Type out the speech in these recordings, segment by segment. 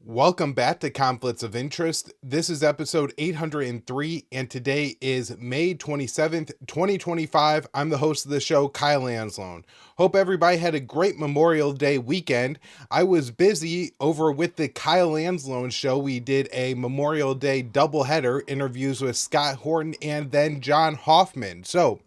Welcome back to Conflicts of Interest. This is episode 803, and today is May 27th, 2025. I'm the host of the show, Kyle Anzalone. Hope everybody had a great Memorial Day weekend. I was busy over with the Kyle Anzalone show. We did a Memorial Day doubleheader, interviews with Scott Horton and then John Hoffman. So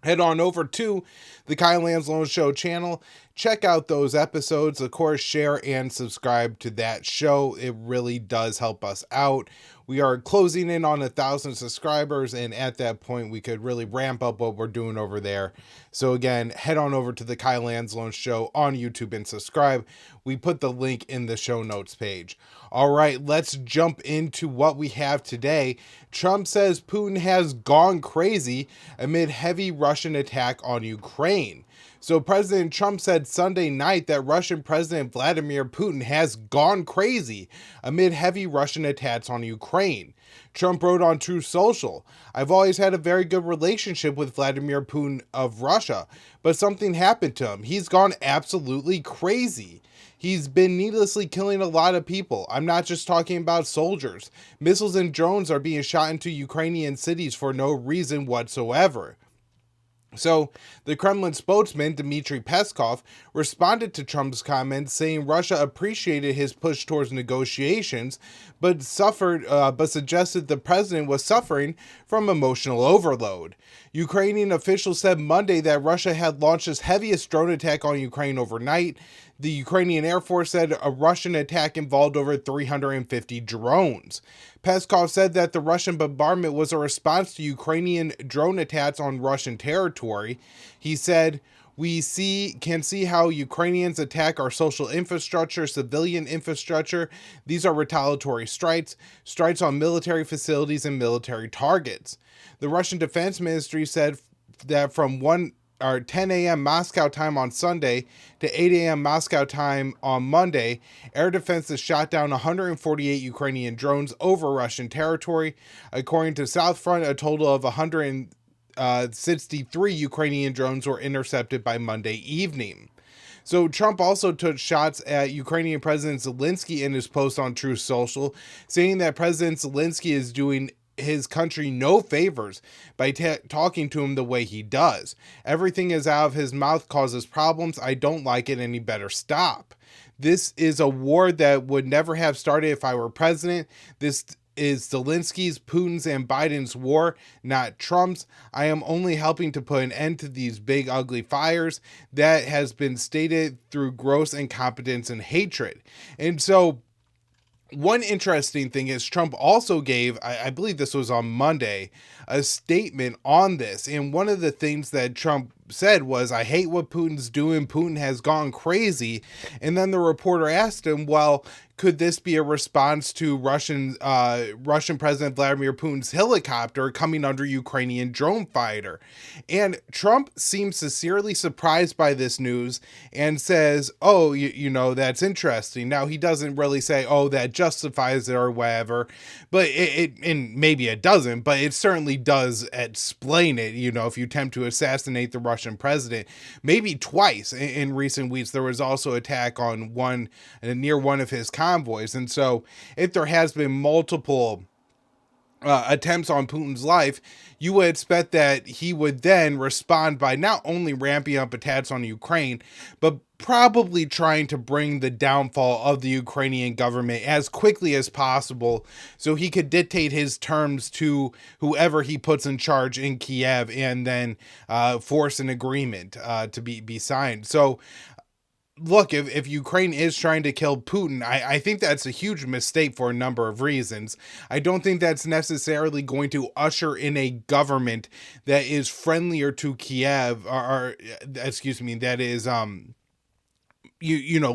head on over to the Kyle Anzalone Show channel. Check out those episodes. Of course, share and subscribe to that show. It really does help us out. We are closing in on 1,000 subscribers, and at that point, we could really ramp up what we're doing over there. So again, head on over to the Kyle Anzalone Show on YouTube and subscribe. We put the link in the show notes page. All right, let's jump into what we have today. Trump says Putin has gone crazy amid heavy Russian attack on Ukraine. So President Trump said Sunday night that Russian President Vladimir Putin has gone crazy amid heavy Russian attacks on Ukraine. Trump wrote on Truth Social, "I've always had a very good relationship with Vladimir Putin of Russia, but something happened to him. He's gone absolutely crazy. He's been needlessly killing a lot of people. I'm not just talking about soldiers. Missiles and drones are being shot into Ukrainian cities for no reason whatsoever." So, the Kremlin spokesman, Dmitry Peskov, responded to Trump's comments, saying Russia appreciated his push towards negotiations, but suggested the president was suffering from emotional overload. Ukrainian officials said Monday that Russia had launched its heaviest drone attack on Ukraine overnight. The Ukrainian Air Force said a Russian attack involved over 350 drones. Peskov said that the Russian bombardment was a response to Ukrainian drone attacks on Russian territory. He said, "We can see how Ukrainians attack our social infrastructure, civilian infrastructure. These are retaliatory strikes on military facilities and military targets." The Russian Defense Ministry said that from 10 a.m. Moscow time on Sunday to 8 a.m. Moscow time on Monday, air defenses shot down 148 Ukrainian drones over Russian territory. According to South Front, a total of 163 Ukrainian drones were intercepted by Monday evening. So Trump also took shots at Ukrainian President Zelensky in his post on Truth Social, saying that President Zelensky is doing his country no favors by talking to him the way he does. Everything is out of his mouth causes problems. I don't like it any better. Stop. This is a war that would never have started if I were president. This is Zelensky's, Putin's, and Biden's war, not Trump's. I am only helping to put an end to these big, ugly fires that has been stated through gross incompetence and hatred. And so, one interesting thing is Trump also gave, I believe this was on Monday, a statement on this. And one of the things that Trump said was, "I hate what Putin's doing. Putin has gone crazy." And then the reporter asked him, well, could this be a response to Russian President Vladimir Putin's helicopter coming under Ukrainian drone fighter? And Trump seems sincerely surprised by this news and says, "Oh, that's interesting." Now, he doesn't really say, "Oh, that justifies it," or whatever, but and maybe it doesn't, but it certainly does explain it. If you attempt to assassinate the Russian president, maybe twice in recent weeks, there was also attack on near one of his convoys. And so if there has been multiple attempts on Putin's life, you would expect that he would then respond by not only ramping up attacks on Ukraine, but probably trying to bring the downfall of the Ukrainian government as quickly as possible so he could dictate his terms to whoever he puts in charge in Kiev and then force an agreement to be signed. So look, if Ukraine is trying to kill Putin, I think that's a huge mistake for a number of reasons. I don't think that's necessarily going to usher in a government that is friendlier to Kiev, that is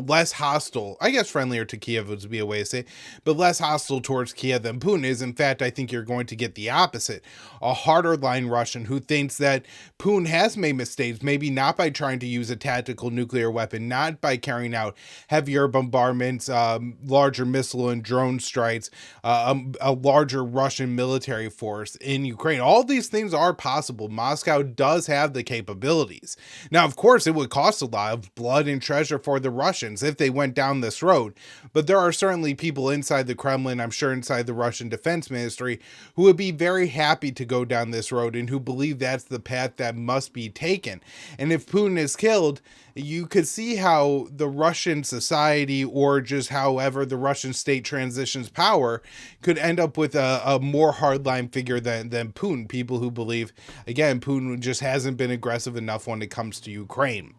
less hostile. I guess friendlier to Kiev would be a way to say it, but less hostile towards Kiev than Putin is. In fact, I think you're going to get the opposite. A harder line Russian who thinks that Putin has made mistakes, maybe not by trying to use a tactical nuclear weapon, not by carrying out heavier bombardments, larger missile and drone strikes, a larger Russian military force in Ukraine. All these things are possible. Moscow does have the capabilities. Now, of course, it would cost a lot of blood and treasure for for the Russians if they went down this road. But there are certainly people inside the Kremlin, I'm sure inside the Russian Defense Ministry, who would be very happy to go down this road and who believe that's the path that must be taken. And if Putin is killed, you could see how the Russian society, or just however the Russian state transitions power, could end up with a more hardline figure than Putin. People who believe, again, Putin just hasn't been aggressive enough when it comes to Ukraine.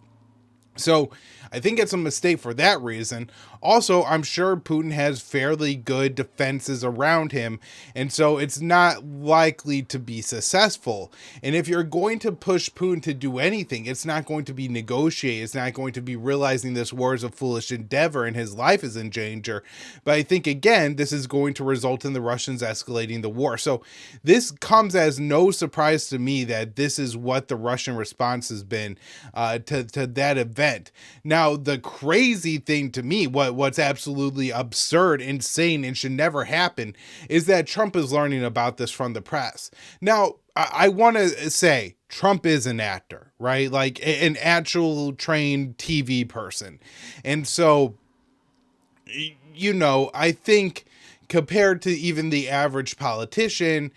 So I think it's a mistake for that reason. Also, I'm sure Putin has fairly good defenses around him, and so it's not likely to be successful. And if you're going to push Putin to do anything, it's not going to be negotiate. It's not going to be realizing this war is a foolish endeavor and his life is in danger. But I think, again, this is going to result in the Russians escalating the war. So this comes as no surprise to me that this is what the Russian response has been to that event. Now, the crazy thing to me, what's absolutely absurd, insane, and should never happen, is that Trump is learning about this from the press. Now, I want to say Trump is an actor, right? Like an actual trained TV person. And so, you know, I think compared to even the average politician,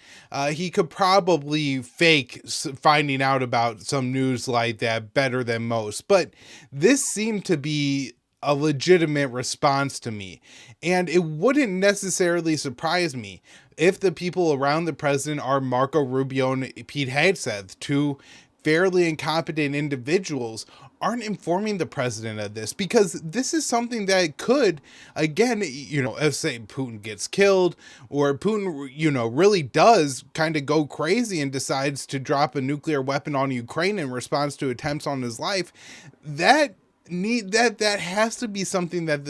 he could probably fake finding out about some news like that better than most. But this seemed to be a legitimate response to me. And it wouldn't necessarily surprise me if the people around the president are Marco Rubio and Pete Hegseth, two fairly incompetent individuals, aren't informing the president of this, because this is something that could, again, you know, if say Putin gets killed, or Putin, you know, really does kind of go crazy and decides to drop a nuclear weapon on Ukraine in response to attempts on his life, that has to be something that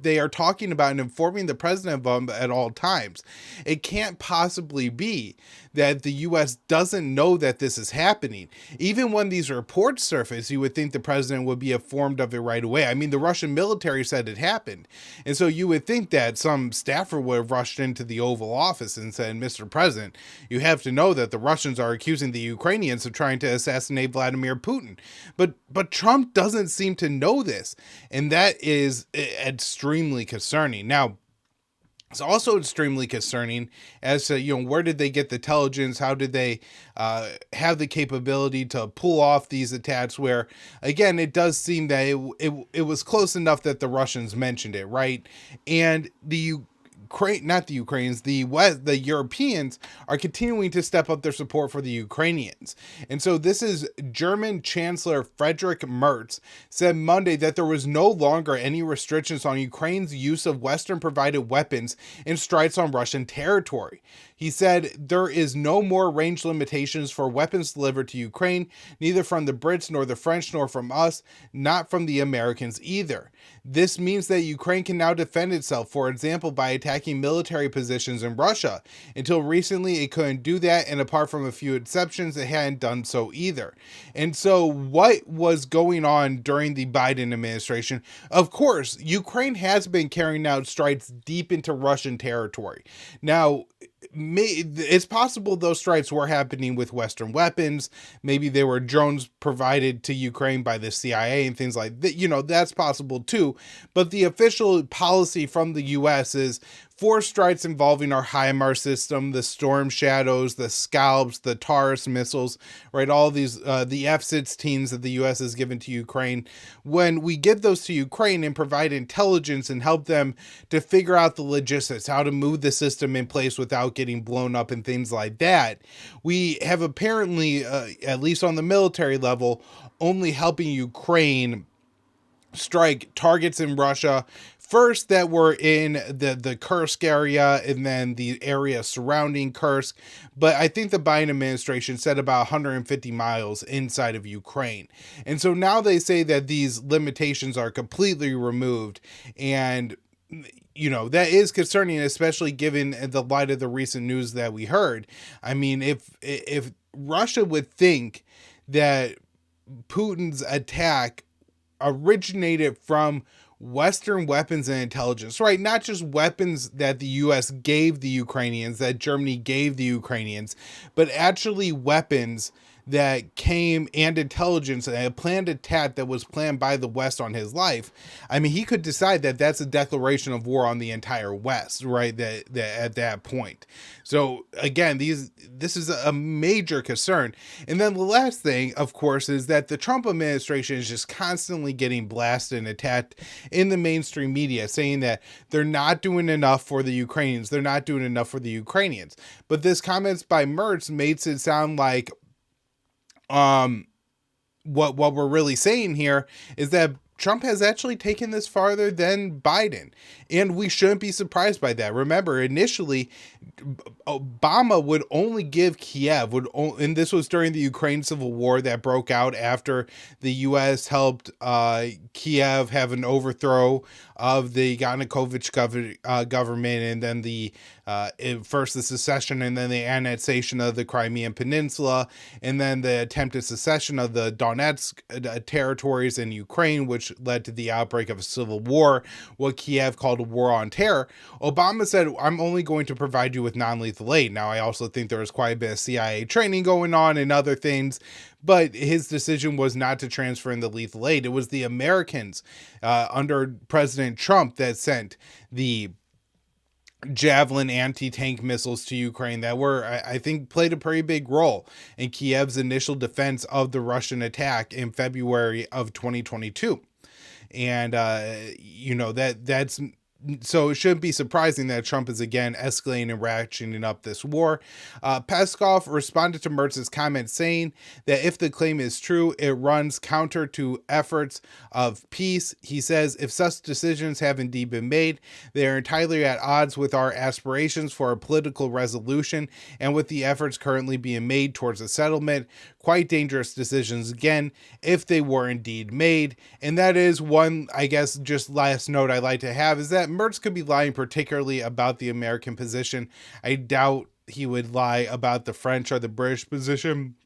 they are talking about and informing the president of at all times. It can't possibly be that the U.S. doesn't know that this is happening. Even when these reports surface, you would think the president would be informed of it right away. I mean, the Russian military said it happened. And so you would think that some staffer would have rushed into the Oval Office and said, Mr. President, you have to know that the Russians are accusing the Ukrainians of trying to assassinate Vladimir Putin. But Trump doesn't seem to know this. And that is extremely concerning. Now, it's also extremely concerning as to, you know, where did they get the intelligence? How did they have the capability to pull off these attacks where, again, it does seem that it was close enough that the Russians mentioned it, right? And the Europeans are continuing to step up their support for the Ukrainians. And so this is German Chancellor Friedrich Merz said Monday that there was no longer any restrictions on Ukraine's use of Western provided weapons in strikes on Russian territory. He said there is no more range limitations for weapons delivered to Ukraine, neither from the Brits nor the French nor from us, not from the Americans either. This means that Ukraine can now defend itself, for example, by attacking military positions in Russia. Until recently, it couldn't do that, and apart from a few exceptions, it hadn't done so either. And so what was going on during the Biden administration? Of course, Ukraine has been carrying out strikes deep into Russian territory. Now, it's possible those strikes were happening with Western weapons. Maybe they were drones provided to Ukraine by the CIA and things like that. You know, that's possible too. But the official policy from the U.S. is 4 strikes involving our HIMARS system, the Storm Shadows, the Scalps, the Taurus missiles, right? All these, the F-16s that the U.S. has given to Ukraine. When we give those to Ukraine and provide intelligence and help them to figure out the logistics, how to move the system in place without getting blown up and things like that, we have apparently, at least on the military level, only helping Ukraine strike targets in Russia, first that were in the Kursk area and then the area surrounding Kursk. But I think the Biden administration said about 150 miles inside of Ukraine. And so now they say that these limitations are completely removed. And, you know, that is concerning, especially given the light of the recent news that we heard. I mean, if Russia would think that Putin's attack originated from Western weapons and intelligence, right? Not just weapons that the U.S. gave the Ukrainians, that Germany gave the Ukrainians, but actually weapons that came, and intelligence, and a planned attack that was planned by the West on his life, I mean, he could decide that that's a declaration of war on the entire West, right? That at that point. So again, this is a major concern. And then the last thing, of course, is that the Trump administration is just constantly getting blasted and attacked in the mainstream media, saying that they're not doing enough for the Ukrainians. They're not doing enough for the Ukrainians. But this comments by Mertz makes it sound like what we're really saying here is that Trump has actually taken this farther than Biden, and we shouldn't be surprised by that. Remember, initially, Obama would only give Kiev, and this was during the Ukraine civil war that broke out after the U.S. helped Kiev have an overthrow of the Yanukovych government, and then first the secession, and then the annexation of the Crimean Peninsula, and then the attempted secession of the Donetsk territories in Ukraine, which led to the outbreak of a civil war, what Kiev called a war on terror. Obama said, I'm only going to provide you with non-lethal aid. Now, I also think there was quite a bit of CIA training going on and other things, but his decision was not to transfer in the lethal aid. It was the Americans under President Trump that sent the Javelin anti-tank missiles to Ukraine that were, I think, played a pretty big role in Kiev's initial defense of the Russian attack in February of 2022. And, that's so it shouldn't be surprising that Trump is again escalating and ratcheting up this war. Peskov responded to Mertz's comment saying that if the claim is true, it runs counter to efforts of peace. He says if such decisions have indeed been made, they are entirely at odds with our aspirations for a political resolution and with the efforts currently being made towards a settlement. Quite dangerous decisions again, if they were indeed made. And that is one, I guess, just last note I'd like to have is that Mertz could be lying particularly about the American position. I doubt he would lie about the French or the British position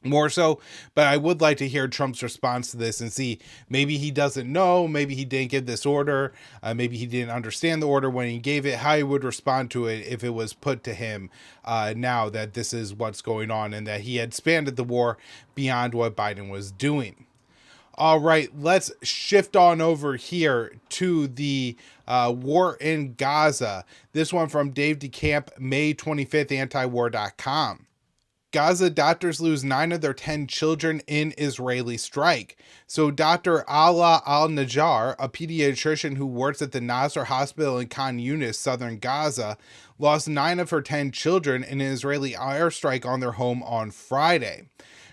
more so, but I would like to hear Trump's response to this and see maybe he doesn't know, maybe he didn't give this order, maybe he didn't understand the order when he gave it, how he would respond to it if it was put to him now that this is what's going on and that he had expanded the war beyond what Biden was doing. All right, let's shift on over here to the war in Gaza. This one from Dave DeCamp, May 25th, antiwar.com. Gaza doctors lose 9 of their 10 children in Israeli strike. So Dr. Ala al-Najjar, a pediatrician who works at the Nasser Hospital in Khan Yunis, southern Gaza, lost 9 of her 10 children in an Israeli airstrike on their home on Friday.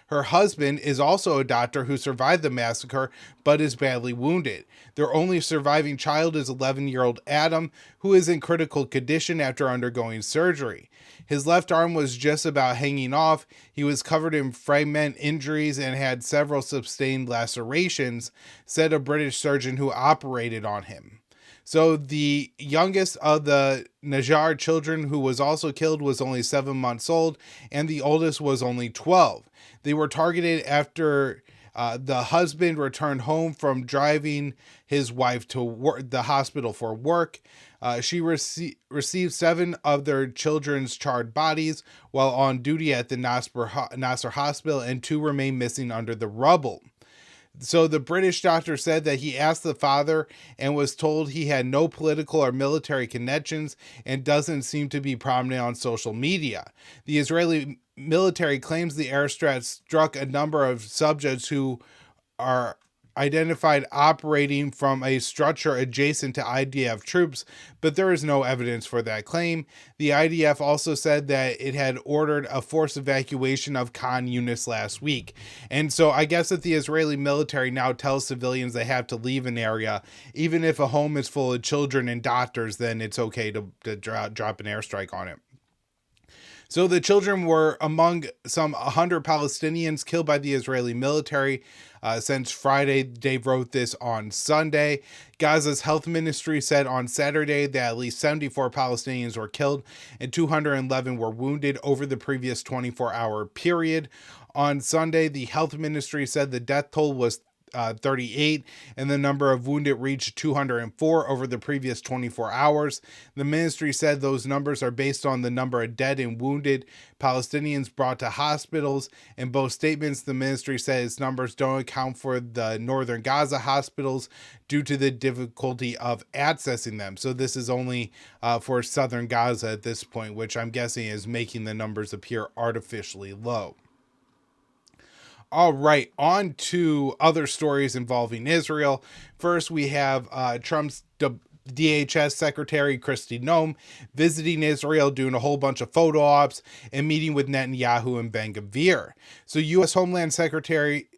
Her husband is also a doctor who survived the massacre, but is badly wounded. Their only surviving child is 11-year-old Adam, who is in critical condition after undergoing surgery. His left arm was just about hanging off. He was covered in fragment injuries and had several sustained lacerations, said a British surgeon who operated on him. So the youngest of the Najjar children who was also killed was only 7 months old, and the oldest was only 12. They were targeted after the husband returned home from driving his wife to the hospital for work. She received 7 of their children's charred bodies while on duty at the Nasser Hospital, and 2 remain missing under the rubble. So the British doctor said that he asked the father and was told he had no political or military connections and doesn't seem to be prominent on social media. The Israeli military claims the airstrike struck a number of subjects who are identified operating from a structure adjacent to IDF troops, but there is no evidence for that claim. The IDF also said that it had ordered a forced evacuation of Khan Yunis last week. And so I guess that the Israeli military now tells civilians they have to leave an area. Even if a home is full of children and doctors, then it's okay to drop an airstrike on it. So the children were among some 100 Palestinians killed by the Israeli military since Friday. Dave wrote this on Sunday. Gaza's health ministry said on Saturday that at least 74 Palestinians were killed and 211 were wounded over the previous 24-hour period. On Sunday, the health ministry said the death toll was 38, and the number of wounded reached 204 over the previous 24 hours. The ministry said those numbers are based on the number of dead and wounded Palestinians brought to hospitals. In both statements, the ministry said its numbers don't account for the northern Gaza hospitals due to the difficulty of accessing them. So this is only for southern Gaza at this point, which I'm guessing is making the numbers appear artificially low. All right, on to other stories involving Israel. First, we have Trump's DHS Secretary Kristi Noem visiting Israel, doing a whole bunch of photo ops, and meeting with Netanyahu and Ben Gvir. So U.S. Homeland Secretary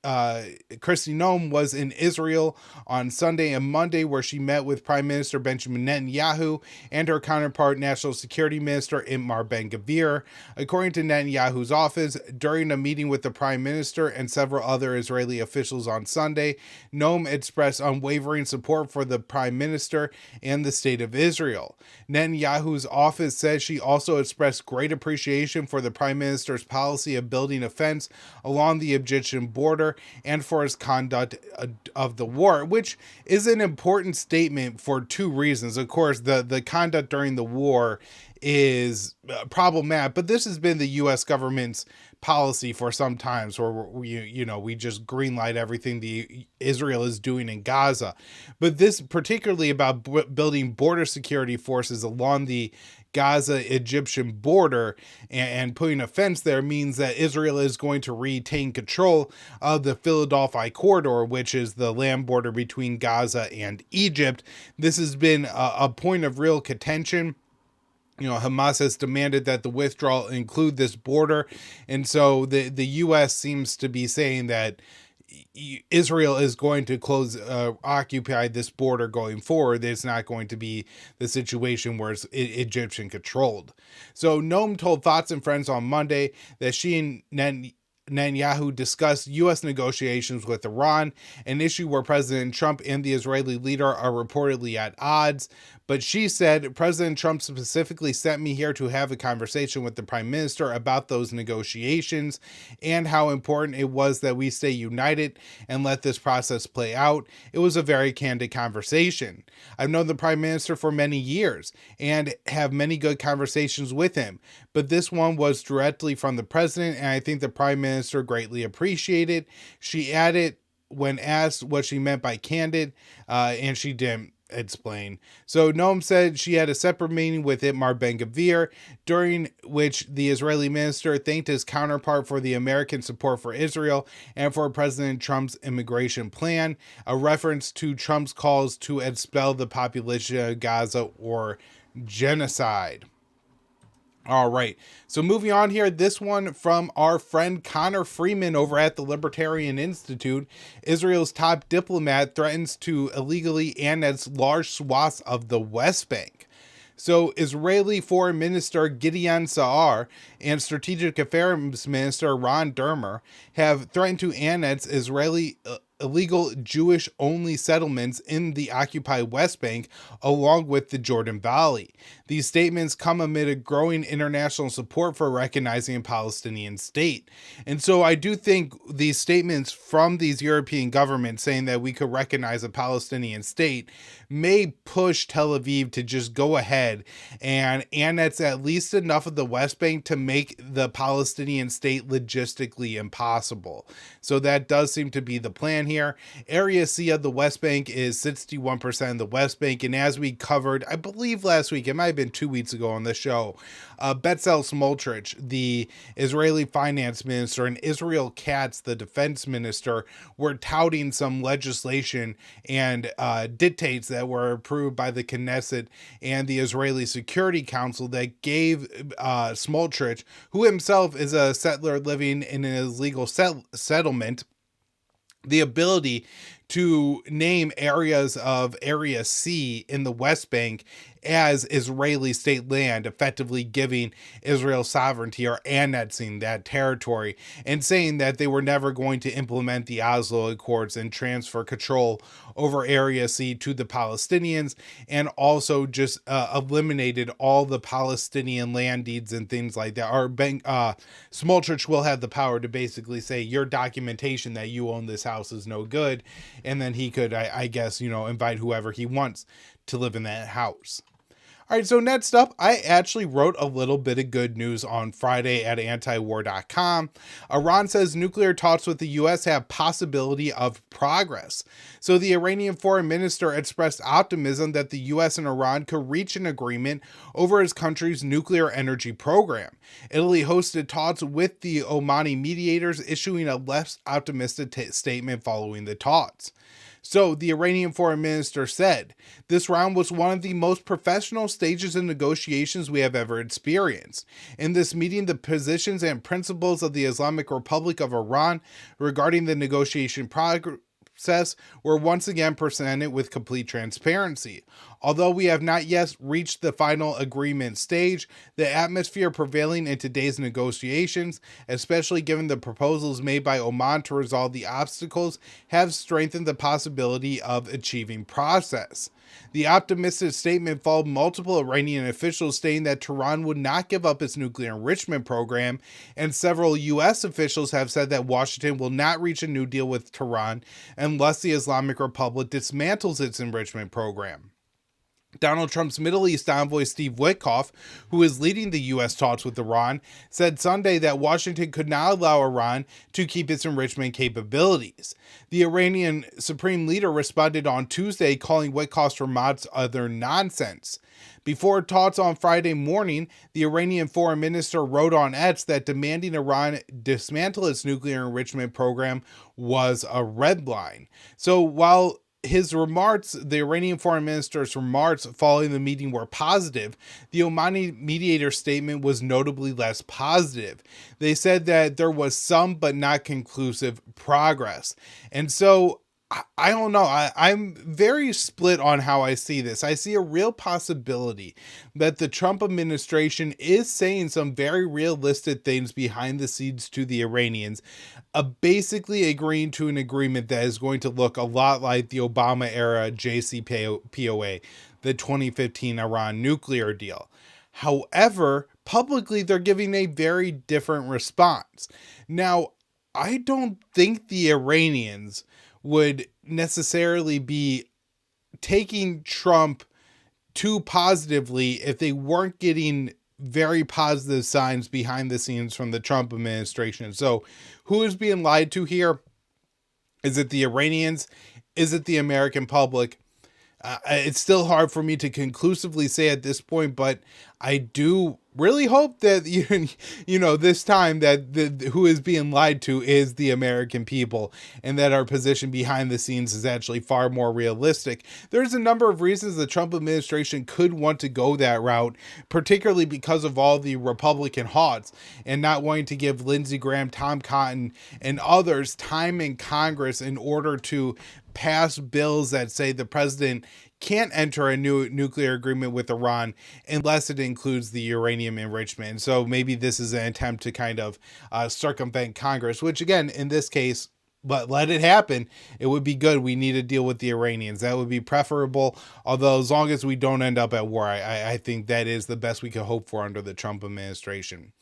Kristi Noem was in Israel on Sunday and Monday, where she met with Prime Minister Benjamin Netanyahu and her counterpart, National Security Minister Itamar Ben Gvir. According to Netanyahu's office, during a meeting with the Prime Minister and several other Israeli officials on Sunday, Noem expressed unwavering support for the Prime Minister and the State of Israel. Netanyahu's office says she also expressed great appreciation for the Prime Minister's policy of building a fence along the Egyptian border and for his conduct of the war, which is an important statement for two reasons. Of course, the conduct during the war is problematic, but this has been the U.S. government's policy for some time, where we just greenlight everything Israel is doing in Gaza. But this particularly about building border security forces along the Gaza-Egyptian border and putting a fence there means that Israel is going to retain control of the Philadelphia corridor, which is the land border between Gaza and Egypt. This has been a point of real contention. Hamas has demanded that the withdrawal include this border. And so the U.S. seems to be saying that Israel is going to occupy this border going forward. It's not going to be the situation where it's Egyptian controlled. So Noem told Fox and Friends on Monday that she and Netanyahu discussed U.S. negotiations with Iran, an issue where President Trump and the Israeli leader are reportedly at odds. But she said, President Trump specifically sent me here to have a conversation with the Prime Minister about those negotiations and how important it was that we stay united and let this process play out. It was a very candid conversation. I've known the Prime Minister for many years and have many good conversations with him, but this one was directly from the President, and I think the Prime Minister greatly appreciated. She added, when asked what she meant by candid, and she didn't explain. So Noem said she had a separate meeting with Itamar Ben Gvir, during which the Israeli minister thanked his counterpart for the American support for Israel and for President Trump's immigration plan, a reference to Trump's calls to expel the population of Gaza or genocide. All right, so moving on here, this one from our friend Connor Freeman over at the Libertarian Institute. Israel's top diplomat threatens to illegally annex large swaths of the West Bank. So Israeli Foreign Minister Gideon Saar and Strategic Affairs Minister Ron Dermer have threatened to annex Israeli illegal Jewish-only settlements in the occupied West Bank, along with the Jordan Valley. These statements come amid a growing international support for recognizing a Palestinian state. And so I do think these statements from these European governments saying that we could recognize a Palestinian state may push Tel Aviv to just go ahead and annex at least enough of the West Bank to make the Palestinian state logistically impossible. So that does seem to be the plan here. Area C of the West Bank is 61% of the West Bank, and as we covered, I believe last week, it might have been 2 weeks ago on the show, Bezalel Smotrich, the Israeli finance minister, and Israel Katz, the defense minister, were touting some legislation and dictates that were approved by the Knesset and the Israeli Security Council that gave Smotrich, who himself is a settler living in an illegal settlement, the ability to name areas of Area C in the West Bank as Israeli state land, effectively giving Israel sovereignty or annexing that territory, and saying that they were never going to implement the Oslo Accords and transfer control over Area C to the Palestinians, and also just eliminated all the Palestinian land deeds and things like that. Smoltrich will have the power to basically say your documentation that you own this house is no good, and then he could, I guess, invite whoever he wants to live in that house. All right, so next up, I actually wrote a little bit of good news on Friday at antiwar.com. Iran says nuclear talks with the U.S. have possibility of progress. So the Iranian foreign minister expressed optimism that the U.S. and Iran could reach an agreement over his country's nuclear energy program. Italy hosted talks with the Omani mediators, issuing a less optimistic statement following the talks. So the Iranian foreign minister said, "This round was one of the most professional stages in negotiations we have ever experienced. In this meeting, the positions and principles of the Islamic Republic of Iran regarding the negotiation process were once again presented with complete transparency. Although we have not yet reached the final agreement stage, the atmosphere prevailing in today's negotiations, especially given the proposals made by Oman to resolve the obstacles, have strengthened the possibility of achieving process." The optimistic statement followed multiple Iranian officials stating that Tehran would not give up its nuclear enrichment program, and several U.S. officials have said that Washington will not reach a new deal with Tehran unless the Islamic Republic dismantles its enrichment program. Donald Trump's Middle East envoy Steve Witkoff, who is leading the U.S. talks with Iran, said Sunday that Washington could not allow Iran to keep its enrichment capabilities. The Iranian supreme leader responded on Tuesday, calling Witkoff's remarks utter nonsense. Before talks on Friday morning, the Iranian foreign minister wrote on X that demanding Iran dismantle its nuclear enrichment program was a red line. So while his remarks, the Iranian foreign minister's remarks following the meeting were positive, the Omani mediator statement was notably less positive. They said that there was some but not conclusive progress. And so I don't know. I'm very split on how I see this. I see a real possibility that the Trump administration is saying some very realistic things behind the scenes to the Iranians, basically agreeing to an agreement that is going to look a lot like the Obama era JCPOA, the 2015 Iran nuclear deal. However, publicly, they're giving a very different response. Now, I don't think the Iranians would necessarily be taking Trump too positively if they weren't getting very positive signs behind the scenes from the Trump administration. So who is being lied to here? Is it the Iranians? Is it the American public? It's still hard for me to conclusively say at this point, but I do really hope that, this time that who is being lied to is the American people, and that our position behind the scenes is actually far more realistic. There's a number of reasons the Trump administration could want to go that route, particularly because of all the Republican hots and not wanting to give Lindsey Graham, Tom Cotton, and others time in Congress in order to pass bills that say the president can't enter a new nuclear agreement with Iran unless it includes the uranium enrichment. So maybe this is an attempt to kind of circumvent Congress, which again, in this case, but let it happen. It would be good. We need to deal with the Iranians. That would be preferable. Although as long as we don't end up at war, I think that is the best we could hope for under the Trump administration.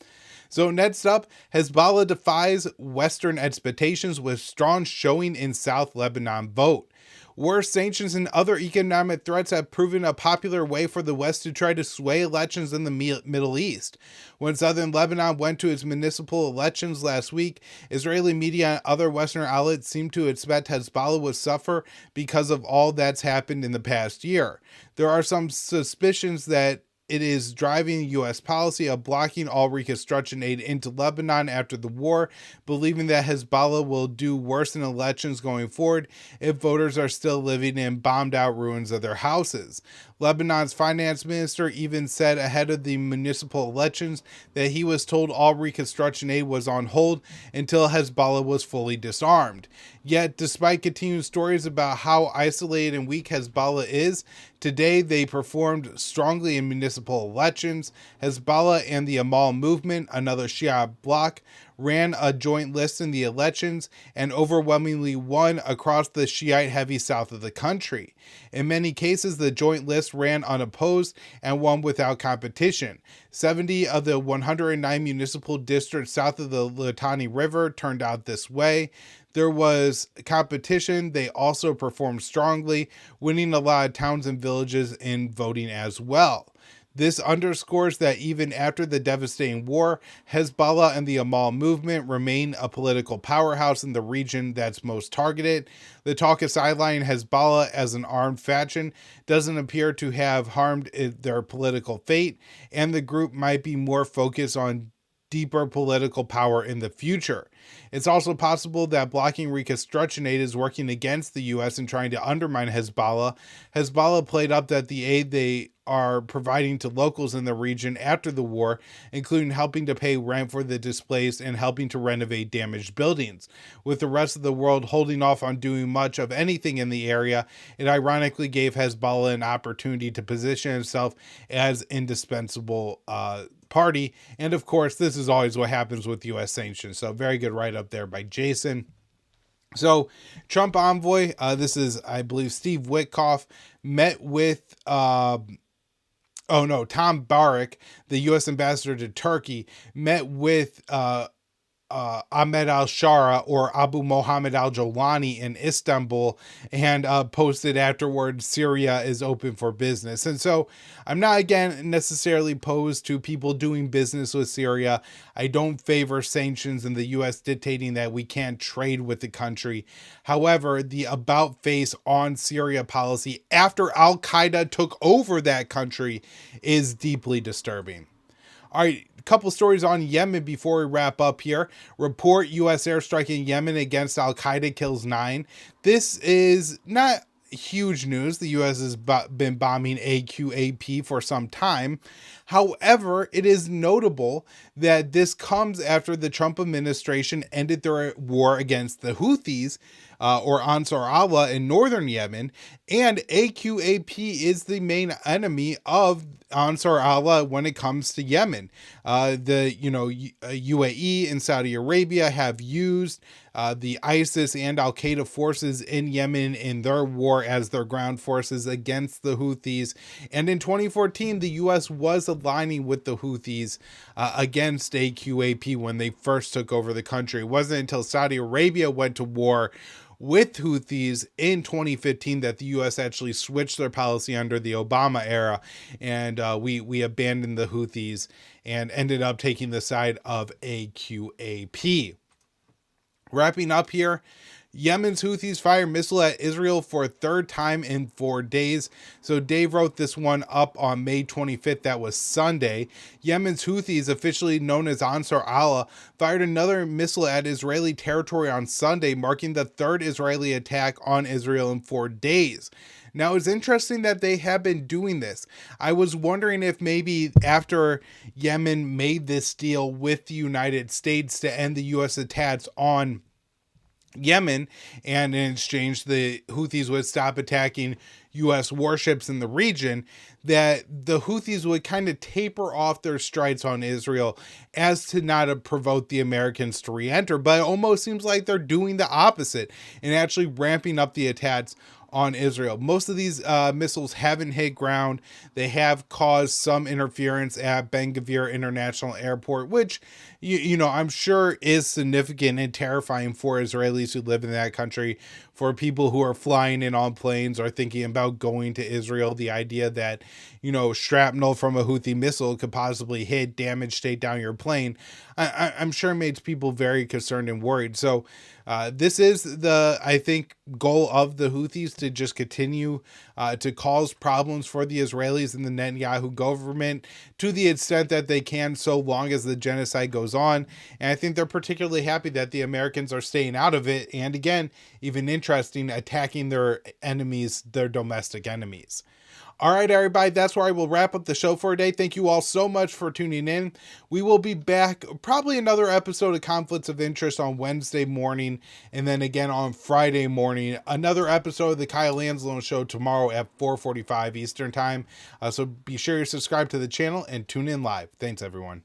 So next up, Hezbollah defies Western expectations with strong showing in South Lebanon vote. Worse, sanctions and other economic threats have proven a popular way for the West to try to sway elections in the Middle East. When southern Lebanon went to its municipal elections last week, Israeli media and other Western outlets seemed to expect Hezbollah would suffer because of all that's happened in the past year. There are some suspicions that it is driving U.S. policy of blocking all reconstruction aid into Lebanon after the war, believing that Hezbollah will do worse in elections going forward if voters are still living in bombed out ruins of their houses. Lebanon's finance minister even said ahead of the municipal elections that he was told all reconstruction aid was on hold until Hezbollah was fully disarmed. Yet, despite continued stories about how isolated and weak Hezbollah is, today they performed strongly in municipal elections. Hezbollah and the Amal movement, another Shia bloc, ran a joint list in the elections and overwhelmingly won across the Shiite-heavy south of the country. In many cases, the joint list ran unopposed and won without competition. 70 of the 109 municipal districts south of the Litani River turned out this way. There was competition. They also performed strongly, winning a lot of towns and villages in voting as well. This underscores that even after the devastating war, Hezbollah and the Amal movement remain a political powerhouse in the region that's most targeted. The talk of sidelining Hezbollah as an armed faction doesn't appear to have harmed their political fate, and the group might be more focused on deeper political power in the future. It's also possible that blocking reconstruction aid is working against the U.S. and trying to undermine Hezbollah. Hezbollah played up that the aid they are providing to locals in the region after the war, including helping to pay rent for the displaced and helping to renovate damaged buildings. With the rest of the world holding off on doing much of anything in the area, it ironically gave Hezbollah an opportunity to position itself as indispensable party. And of course, this is always what happens with U.S. sanctions. So very good write up there by Jason. So Trump envoy, this is, I believe, Steve Witkoff, met with Tom Barak, the U.S. ambassador to Turkey, met with Ahmed al-Shara or Abu Mohammed al-Jawani in Istanbul and posted afterwards, Syria is open for business. And so I'm not, again, necessarily opposed to people doing business with Syria. I don't favor sanctions and the U.S. dictating that we can't trade with the country. However, the about-face on Syria policy after al-Qaeda took over that country is deeply disturbing. All right, a couple stories on Yemen before we wrap up here. Report U.S. airstrike in Yemen against al-Qaeda kills 9. This is not huge news. The U.S. has been bombing AQAP for some time. However, it is notable that this comes after the Trump administration ended their war against the Houthis, or Ansar Allah in northern Yemen, and AQAP is the main enemy of Ansar Allah when it comes to Yemen. UAE and Saudi Arabia have used the ISIS and Al-Qaeda forces in Yemen in their war as their ground forces against the Houthis. And in 2014, the U.S. was aligning with the Houthis against AQAP when they first took over the country. It wasn't until Saudi Arabia went to war with Houthis in 2015 that the U.S. actually switched their policy under the Obama era, and we abandoned the Houthis and ended up taking the side of AQAP. Wrapping up here, Yemen's Houthis fire missile at Israel for a third time in 4 days. So Dave wrote this one up on May 25th. That was Sunday. Yemen's Houthis, officially known as Ansar Allah, fired another missile at Israeli territory on Sunday, marking the third Israeli attack on Israel in 4 days. Now, it's interesting that they have been doing this. I was wondering if maybe after Yemen made this deal with the United States to end the U.S. attacks on Yemen, and in exchange the Houthis would stop attacking U.S. warships in the region, that the Houthis would kind of taper off their strikes on Israel as to not have provoked the Americans to re-enter. But it almost seems like they're doing the opposite and actually ramping up the attacks on Israel. Most of these missiles haven't hit ground. They have caused some interference at Ben Gvir International Airport, which, I'm sure is significant and terrifying for Israelis who live in that country. For people who are flying in on planes or thinking about going to Israel, the idea that, shrapnel from a Houthi missile could possibly hit, damage, take down your plane, I'm sure makes people very concerned and worried. So this is the, I think, goal of the Houthis, to just continue to cause problems for the Israelis and the Netanyahu government to the extent that they can, so long as the genocide goes on. And I think they're particularly happy that the Americans are staying out of it. And again, even interesting, attacking their enemies, their domestic enemies. All right, everybody, that's where I will wrap up the show for today. Thank you all so much for tuning in. We will be back, probably another episode of Conflicts of Interest on Wednesday morning, and then again on Friday morning, another episode of the Kyle Anzalone Show tomorrow at 4:45 Eastern Time. So be sure you subscribe to the channel and tune in live. Thanks, everyone.